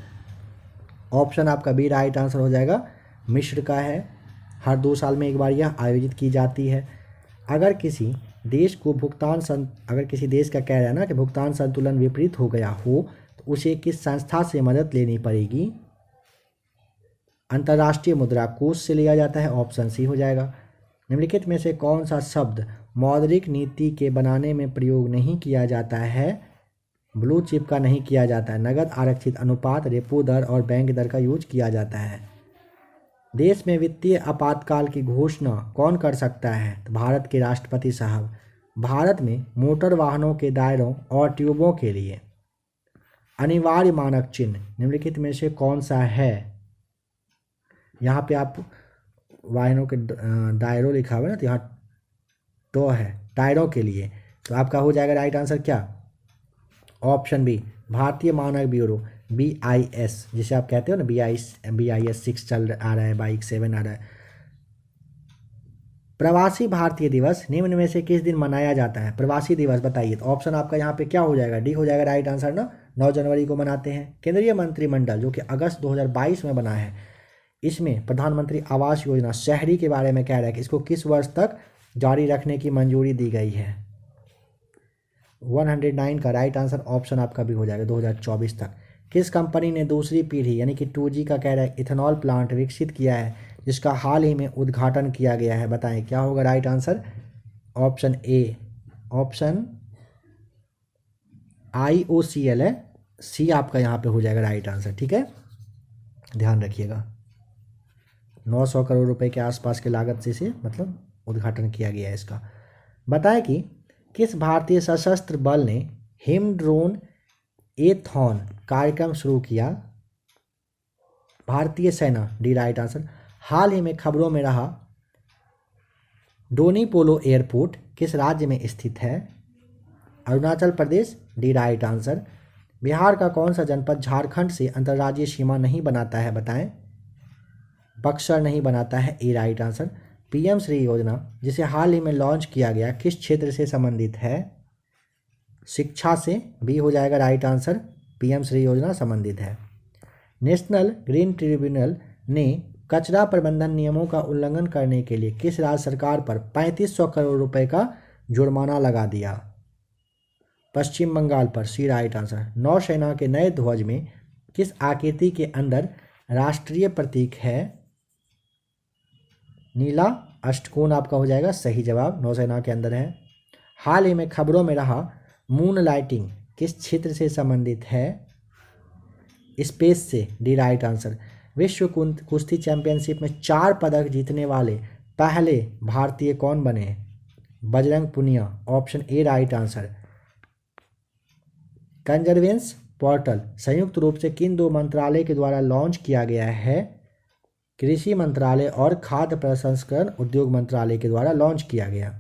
ऑप्शन आपका बी राइट आंसर हो जाएगा, मिस्र का है। हर 2 साल में एक बार यह आयोजित की जाती है। अगर किसी देश का कह रहा है ना कि भुगतान संतुलन विपरीत हो गया हो तो उसे किस संस्था से मदद लेनी पड़ेगी? अंतर्राष्ट्रीय मुद्रा कोष से लिया जाता है। ऑप्शन सी हो जाएगा। निम्नलिखित में से कौन सा शब्द मौद्रिक नीति के बनाने में प्रयोग नहीं किया जाता है? ब्लू चिप का नहीं किया जाता है। नगद आरक्षित अनुपात, रेपो दर और बैंक दर का यूज किया जाता है। देश में वित्तीय आपातकाल की घोषणा कौन कर सकता है? तो भारत के राष्ट्रपति साहब। भारत में मोटर वाहनों के दायरों और ट्यूबों के लिए अनिवार्य मानक चिन्ह निम्नलिखित में से कौन सा है? यहाँ पे आप वाहनों के दायरों लिखा हुआ है ना, तो यहाँ तो है टायरों के लिए, तो आपका हो जाएगा राइट आंसर क्या? ऑप्शन बी, भारतीय मानक ब्यूरो, BIS जिसे आप कहते हो ना, BIS 6 आ रहा है, बाइक 7 आ रहा है। प्रवासी भारतीय दिवस निम्न में से किस दिन मनाया जाता है? प्रवासी दिवस बताइए। तो ऑप्शन आपका यहाँ पे क्या हो जाएगा? डी हो जाएगा राइट आंसर ना, 9 जनवरी को मनाते हैं। केंद्रीय मंत्रिमंडल जो कि अगस्त 2022 में बना है, इसमें प्रधानमंत्री आवास योजना शहरी के बारे में कह रहा है कि इसको किस वर्ष तक जारी रखने की मंजूरी दी गई है? 109 का राइट आंसर ऑप्शन आपका भी हो जाएगा 2024 तक। किस कंपनी ने दूसरी पीढ़ी यानी कि 2G का कह रहा है इथेनॉल प्लांट विकसित किया है, जिसका हाल ही में उद्घाटन किया गया है? बताएं क्या होगा right answer? Option A, option IOCL है, सी आपका यहाँ पे हो जाएगा राइट आंसर। ठीक है, ध्यान रखिएगा। 900 करोड़ रुपए के आसपास की लागत से इसे मतलब उद्घाटन किया गया है इसका। बताएं कि किस भारतीय सशस्त्र बल ने हिम ड्रोन एथॉन कार्यक्रम शुरू किया? भारतीय सेना, डी राइट आंसर। हाल ही में खबरों में रहा डोनी पोलो एयरपोर्ट किस राज्य में स्थित है? Arunachal Pradesh, D right answer. Bihar का कौन सा जनपद झारखंड से अंतर्राज्यीय सीमा नहीं बनाता है? बताएं। बक्सर नहीं बनाता है, ए राइट आंसर। PM श्री योजना जिसे हाल ही में लॉन्च किया गया किस क्षेत्र से संबंधित है? शिक्षा से, बी हो जाएगा राइट आंसर। PM श्री योजना संबंधित है। नेशनल ग्रीन ट्रिब्यूनल ने कचरा प्रबंधन नियमों का उल्लंघन करने के लिए किस राज्य सरकार पर 3500 करोड़ रुपए का जुर्माना लगा दिया? पश्चिम बंगाल पर, सी राइट आंसर। नौसेना के नए ध्वज में किस आकृति के अंदर राष्ट्रीय प्रतीक है? नीला अष्टकोण आपका हो जाएगा सही जवाब, नौसेना के अंदर है। हाल ही में खबरों में रहा मून लाइटिंग किस क्षेत्र से संबंधित है? स्पेस से, डी राइट आंसर। विश्व कुश्ती चैंपियनशिप में 4 पदक जीतने वाले पहले भारतीय कौन बने? Bajrang Punia, option A right answer. Conservance portal संयुक्त रूप से किन 2 मंत्रालय के द्वारा लॉन्च किया गया है? कृषि मंत्रालय और खाद्य प्रसंस्करण उद्योग मंत्रालय के द्वारा लॉन्च किया गया।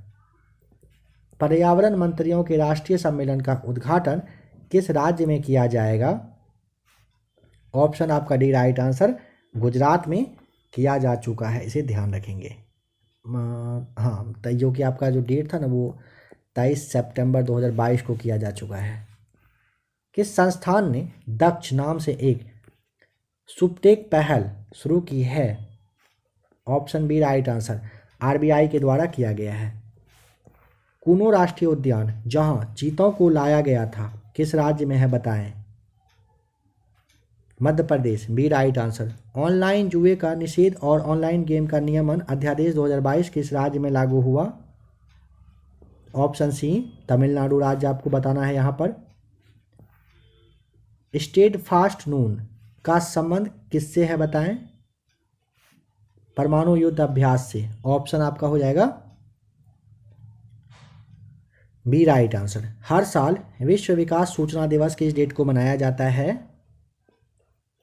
पर्यावरण मंत्रियों के राष्ट्रीय सम्मेलन का उद्घाटन किस राज्य में किया जाएगा? ऑप्शन आपका डी राइट आंसर, गुजरात में किया जा चुका है, इसे ध्यान रखेंगे। हाँ, जो कि आपका जो डेट था ना वो 23 सितंबर 2022 को किया जा चुका है। किस संस्थान ने दक्ष नाम से एक सुपटेक पहल शुरू की है? Option B right answer, RBI के द्वारा किया गया है। कूनो राष्ट्रीय उद्यान जहां चीतों को लाया गया था किस राज्य में है बताएं? Madhya Pradesh, B right answer. Online जुए का निषेध और ऑनलाइन गेम का नियमन अध्यादेश 2022 किस राज्य में लागू हुआ? ऑप्शन सी तमिलनाडु राज्य आपको बताना है यहाँ पर। स्टेड फास्ट नून का संबंध किससे है बताएं? परमाणु युद्ध अभ्यास से, ऑप्शन आपका हो जाएगा बी राइट आंसर। हर साल विश्व विकास सूचना दिवस किस डेट को मनाया जाता है?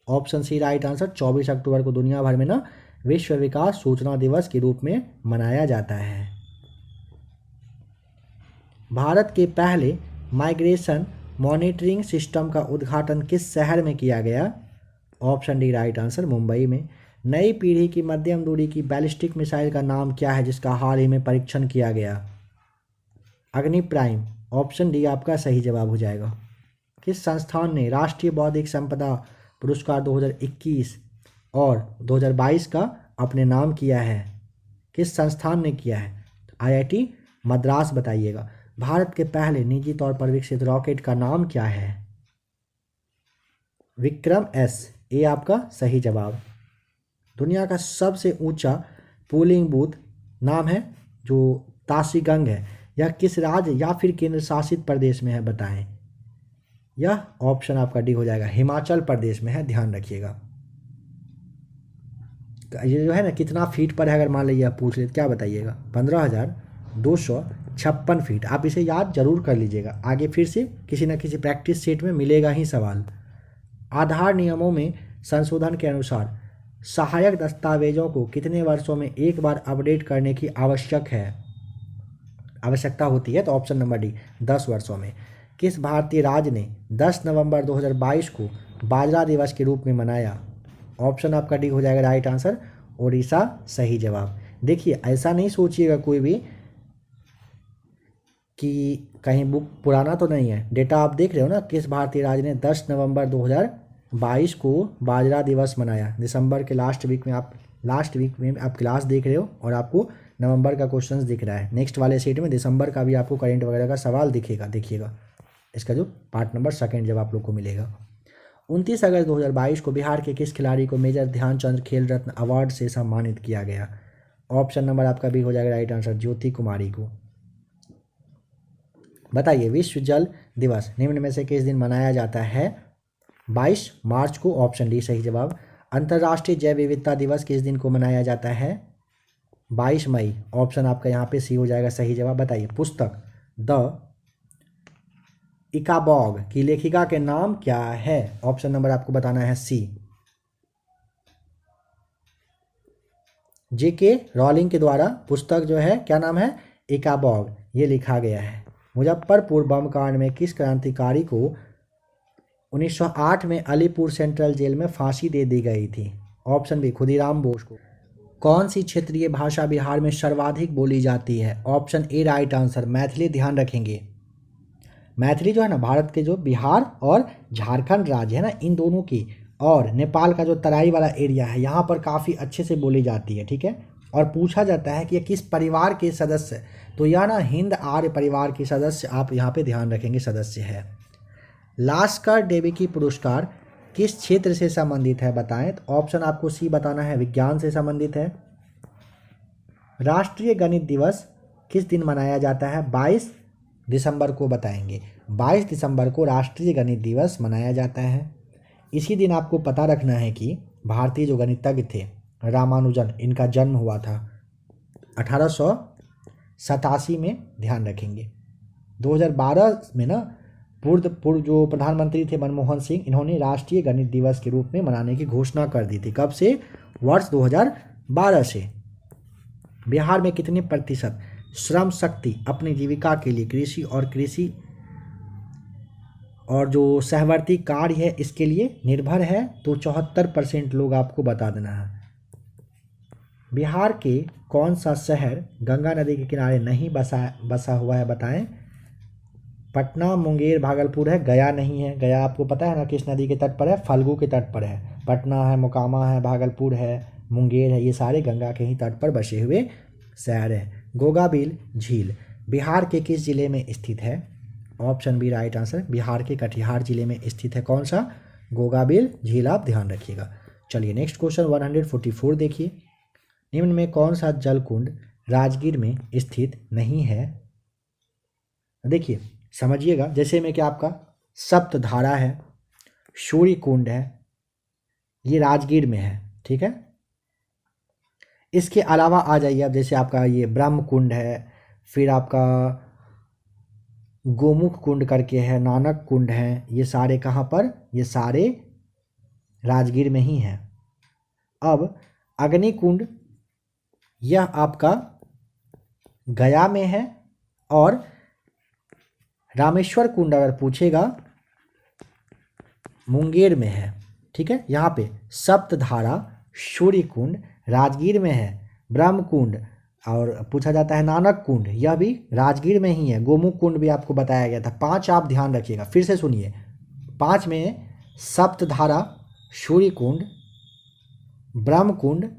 ऑप्शन सी राइट आंसर, 24 अक्टूबर को दुनिया भर में ना विश्व विकास सूचना दिवस के रूप में मनाया जाता है। भारत के पहले माइग्रेशन मॉनिटरिंग सिस्टम का उद्घाटन किस शहर में किया गया? Option D right answer, Mumbai में। नई पीढ़ी की मध्यम दूरी की बैलिस्टिक मिसाइल का नाम क्या है जिसका हाल ही में परीक्षण किया गया? अग्नि प्राइम, ऑप्शन डी आपका सही जवाब हो जाएगा। किस संस्थान ने राष्ट्रीय बौद्धिक संपदा पुरस्कार 2021 और 2022 का अपने नाम किया है? किस संस्थान ने किया है? आईआईटी मद्रास बताइएगा। भारत के पहले निजी तौर पर विकसित रॉकेट का नाम क्या है? विक्रम एस, ए आपका सही जवाब। दुनिया का सबसे ऊंचा पोलिंग बूथ नाम है जो ताशीगंग है, यह किस राज्य या फिर केंद्र शासित प्रदेश में है बताएं? यह ऑप्शन आपका डी हो जाएगा, हिमाचल प्रदेश में है, ध्यान रखिएगा। ये जो है ना कितना फीट पर है अगर मान लीजिए आप पूछ ले क्या बताइएगा? 15,256 फीट। आप इसे याद जरूर कर लीजिएगा, आगे फिर से किसी न किसी प्रैक्टिस सेट में मिलेगा ही सवाल। आधार नियमों में संशोधन के अनुसार सहायक दस्तावेजों को कितने वर्षों में एक बार अपडेट करने की आवश्यकता होती है? तो ऑप्शन नंबर डी 10 वर्षों में। किस भारतीय राज्य ने 10 नवंबर 2022 को बाजरा दिवस के रूप में मनाया? ऑप्शन आपका डी हो जाएगा राइट आंसर, ओडिशा सही जवाब। देखिए ऐसा नहीं सोचिएगा कोई भी कि कहीं बुक पुराना तो नहीं है, डेटा आप देख रहे हो ना। किस भारतीय राज्य ने 10 नवंबर 2022 को बाजरा दिवस मनाया? दिसंबर के लास्ट वीक में आप क्लास देख रहे हो और आपको नवंबर का क्वेश्चंस दिख रहा है। नेक्स्ट वाले सेट में दिसंबर का भी आपको करंट वगैरह का सवाल दिखेगा, देखिएगा इसका जो पार्ट नंबर 2 जब आप लोग को मिलेगा। 29 अगस्त 2022 को बिहार के किस खिलाड़ी को मेजर ध्यानचंद खेल रत्न अवार्ड से सम्मानित किया गया? ऑप्शन नंबर आपका भी हो जाएगा राइट आंसर, ज्योति कुमारी को। बताइए विश्व जल दिवस निम्न में से किस दिन मनाया जाता है? 22 मार्च को, ऑप्शन डी सही जवाब। अंतर्राष्ट्रीय जैव विविधता दिवस किस दिन को मनाया जाता है? 22 मई, ऑप्शन आपका यहाँ पे सी हो जाएगा सही जवाब। बताइए पुस्तक द इकाबॉग की लेखिका के नाम क्या है? ऑप्शन नंबर आपको बताना है सी, जेके रॉलिंग के द्वारा पुस्तक जो है क्या नाम है? इकाबॉग, ये लिखा गया है। मुजफ्फरपुर बम कांड में किस क्रांतिकारी को 1908 में अलीपुर सेंट्रल जेल में फांसी दे दी गई थी? ऑप्शन बी खुदीराम बोस को। कौन सी क्षेत्रीय भाषा बिहार में सर्वाधिक बोली जाती है? Option A right answer, Maithili. ध्यान रखेंगे मैथिली जो है ना भारत के जो बिहार और झारखंड राज्य है ना इन दोनों की और नेपाल का जो तराई वाला एरिया है यहाँ पर काफ़ी अच्छे से बोली जाती है, ठीक है। और पूछा जाता है कि ये किस परिवार के सदस्य, तो यह ना हिंद आर्य परिवार के सदस्य, आप यहाँ पे ध्यान रखेंगे, सदस्य है। लास्कर डेविकी पुरस्कार किस क्षेत्र से संबंधित है बताएं, तो ऑप्शन आपको सी बताना है, विज्ञान से संबंधित है। राष्ट्रीय गणित दिवस किस दिन मनाया जाता है, 22 दिसंबर को बताएंगे। 22 दिसंबर को राष्ट्रीय गणित दिवस मनाया जाता है। इसी दिन आपको पता रखना है कि भारतीय जो गणितज्ञ थे रामानुजन, इनका जन्म हुआ था 1887 में, ध्यान रखेंगे। 2012 में ना पूर्व जो प्रधानमंत्री थे मनमोहन सिंह, इन्होंने राष्ट्रीय गणित दिवस के रूप में मनाने की घोषणा कर दी थी। कब से, वर्ष 2012 से। बिहार में कितने प्रतिशत श्रम शक्ति अपनी जीविका के लिए कृषि और जो सहवर्ती कार्य है इसके लिए निर्भर है, तो 74% लोग आपको बता देना है। बिहार के कौन सा शहर गंगा नदी के किनारे नहीं बसा हुआ है बताएं। पटना, मुंगेर, भागलपुर है, गया नहीं है। गया आपको पता है ना किस नदी के तट पर है, फल्गु के तट पर है। पटना है, मोकामा है, भागलपुर है, मुंगेर है, ये सारे गंगा के ही तट पर बसे हुए शहर हैं। गोगाबिल झील बिहार के किस जिले में स्थित है, option B right answer, Bihar के कटिहार जिले में स्थित है। कौन सा, गोगाबिल झील, आप ध्यान रखिएगा। चलिए नेक्स्ट क्वेश्चन 144 देखिए। निम्न में कौन सा जल कुंड राजगीर में स्थित नहीं है। देखिए समझिएगा, जैसे में कि आपका सप्तधारा है, सूर्य कुंड है, ये राजगीर में है, ठीक है। इसके अलावा आ जाइए अब, जैसे आपका ये ब्रह्म कुंड है, फिर आपका गोमुख कुंड करके है, नानक कुंड है, ये सारे कहाँ पर, ये सारे राजगीर में ही हैं। अब अग्नि कुंड यह आपका गया में है, और रामेश्वर कुंड अगर पूछेगा मुंगेर में है, ठीक है। यहाँ पे सप्तधारा, सूर्य कुंड राजगीर में है, ब्रह्म कुंड और पूछा जाता है नानक कुंड, यह भी राजगीर में ही है। गोमुख कुंड भी आपको बताया गया था। 5 आप ध्यान रखिएगा, फिर से सुनिए। 5 में सप्तधारा, सूर्य कुंड, ब्रह्म कुंड,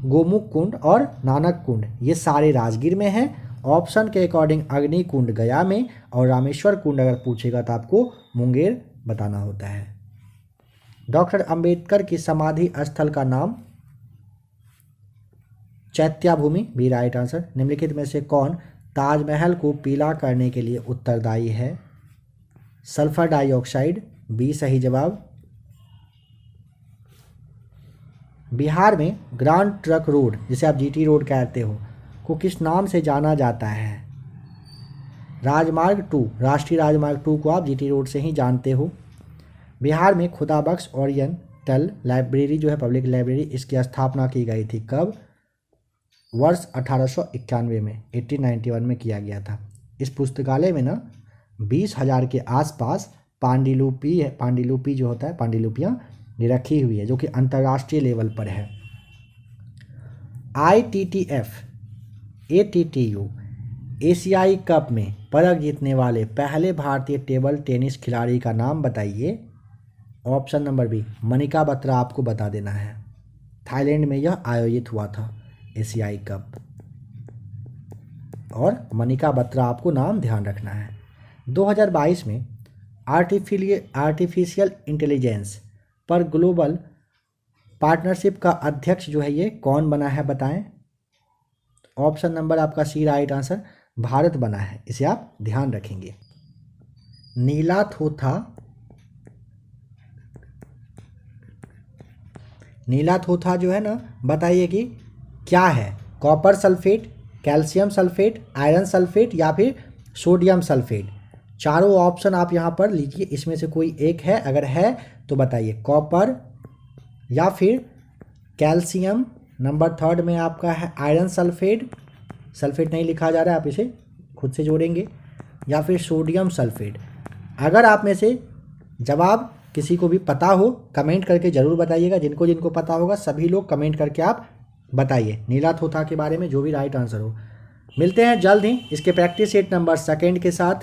गोमुख कुंड और नानक कुंड, ये सारे राजगीर में हैं। ऑप्शन के अकॉर्डिंग अग्नि कुंड गया में, और रामेश्वर कुंड अगर पूछेगा तो आपको मुंगेर बताना होता है। डॉक्टर अंबेडकर की समाधि स्थल का नाम, चैत्याभूमि, बी राइट आंसर। निम्नलिखित में से कौन ताजमहल को पीला करने के लिए उत्तरदायी है, सल्फर डाइऑक्साइड, बी सही जवाब। बिहार में ग्रांड ट्रक रोड, जिसे आप जीटी रोड कहते हो, को किस नाम से जाना जाता है। राजमार्ग 2, राष्ट्रीय राजमार्ग 2 को आप जीटी रोड से ही जानते हो। बिहार में खुदाबख्श ओरिएंटल लाइब्रेरी जो है, पब्लिक लाइब्रेरी, इसकी स्थापना की गई थी कब, वर्ष 1891 में, 1891 में किया गया था। इस पुस्तकालय में ना 20,000 के आसपास पांडुलिपि है, पांडुलिपि जो होता है, पांडुलिपियाँ ये रखी हुई है, जो कि अंतर्राष्ट्रीय लेवल पर है। ITTF ATTU एशियाई कप में पदक जीतने वाले पहले भारतीय टेबल टेनिस खिलाड़ी का नाम बताइए। Option number B Manika Batra आपको बता देना है। थाईलैंड में यह आयोजित हुआ था एशियाई कप, और मनिका बत्रा आपको नाम ध्यान रखना है। 2022 में आर्टिफिशियल इंटेलिजेंस पर ग्लोबल पार्टनरशिप का अध्यक्ष जो है ये कौन बना है बताएं। ऑप्शन नंबर आपका सी राइट आंसर, भारत बना है, इसे आप ध्यान रखेंगे। नीला थोथा जो है ना, बताइए कि क्या है, copper sulphate, calcium sulphate, iron sulphate या फिर सोडियम सल्फेट। चारों ऑप्शन आप यहाँ पर लीजिए, इसमें से कोई एक है, अगर है तो बताइए, कॉपर या फिर कैल्शियम। नंबर 3 में आपका है आयरन सल्फेट, सल्फेट नहीं लिखा जा रहा है, आप इसे खुद से जोड़ेंगे, या फिर सोडियम सल्फेट। अगर आप में से जवाब किसी को भी पता हो कमेंट करके ज़रूर बताइएगा। जिनको जिनको पता होगा सभी लोग कमेंट करके आप बताइए नीला थोथा के बारे में, जो भी राइट आंसर हो। मिलते हैं जल्द ही इसके प्रैक्टिस सेट नंबर 2 के साथ।